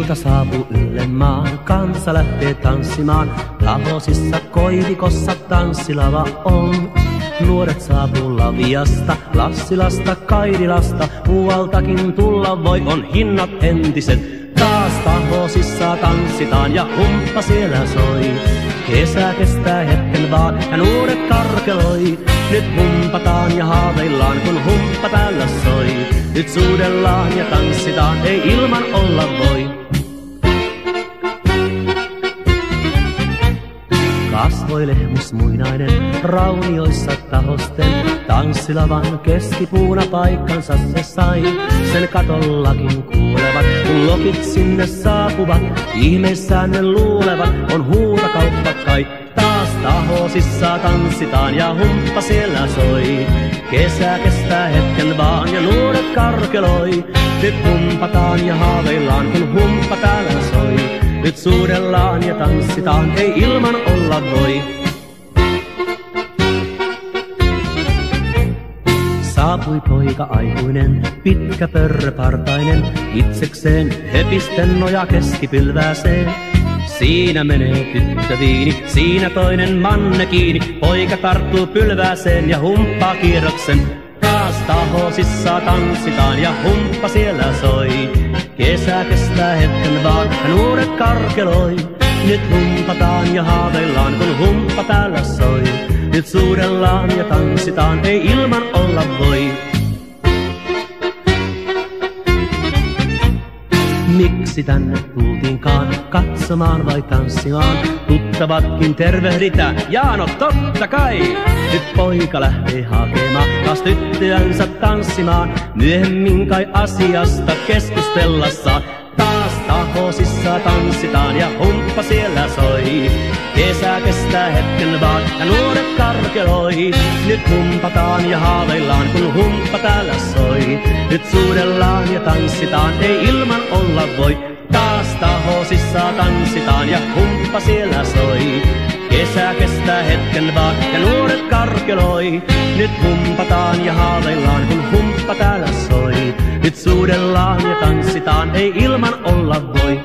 Ilta saapuu ylle maan, kansa lähtee tanssimaan. Tahosissa koivikossa tanssilava on. Nuoret saapuu Laviasta, Lassilasta, Kairilasta. Muualtakin tulla voi, on hinnat entiset. Taas Tahosissa tanssitaan ja humppa siellä soi. Kesä kestää hetken vaan ja nuoret karkeloi. Nyt humpataan ja haaveillaan kun humppa täällä soi. Nyt suudellaan ja tanssitaan, ei ilman olla voi. Kasvoi lehmus muinainen raunioissa Tahosten. Tanssilavan keskipuuna paikkansa se sai. Sen katollakin kuulevat, kun lokit sinne saapuvat. Ihmeissään ne luulevat, on huutakauppa kai. Taas Tahosissa tanssitaan ja humppa siellä soi. Kesä kestää hetken vaan ja nuoret karkeloi. Nyt humpataan ja haaveillaan kun humppa täällä soi. Nyt suudellaan ja tanssitaan, ei ilman olla voi. Saapui poika aikuinen, pitkä pörröpartainen, itsekseen hepisten noja keskipylvääseen. Siinä menee tyttö viini, siinä toinen mannekiini. Poika tarttuu pylvääseen ja humppaa kierroksen. Taas Tahosissa tanssitaan ja humppa siellä soi. Kesä kestää hetken vaan ja nuoret karkeloi. Nyt humpataan ja haaveillaan kun humppa täällä soi. Nyt suudellaan ja tanssitaan, ei ilman olla voi. Miksi tänne tultiinkaan, katsomaan vai tanssimaan? Tuttavatkin tervehditään, jaa no totta kai. Nyt poika lähtee hakemaan taas tyttöänsä tanssimaan. Myöhemmin kai asiasta keskustellaan. Taas Tahosissa tanssitaan ja humppa siellä soi. Kesä kestää hetken vaan ja nuoret karkeloi. Nyt humpataan ja haaveillaan kun humppa täällä soi. Nyt suudellaan ja tanssitaan, ei ilman olla voi. Taas Tahosissa tanssitaan ja humppa siellä soi. Kesä kestää hetken vaan ja nuoret karkeloi. Nyt humpataan ja haaveillaan kun humppa täällä soi. Nyt suudellaan ja tanssitaan, ei ilman olla voi.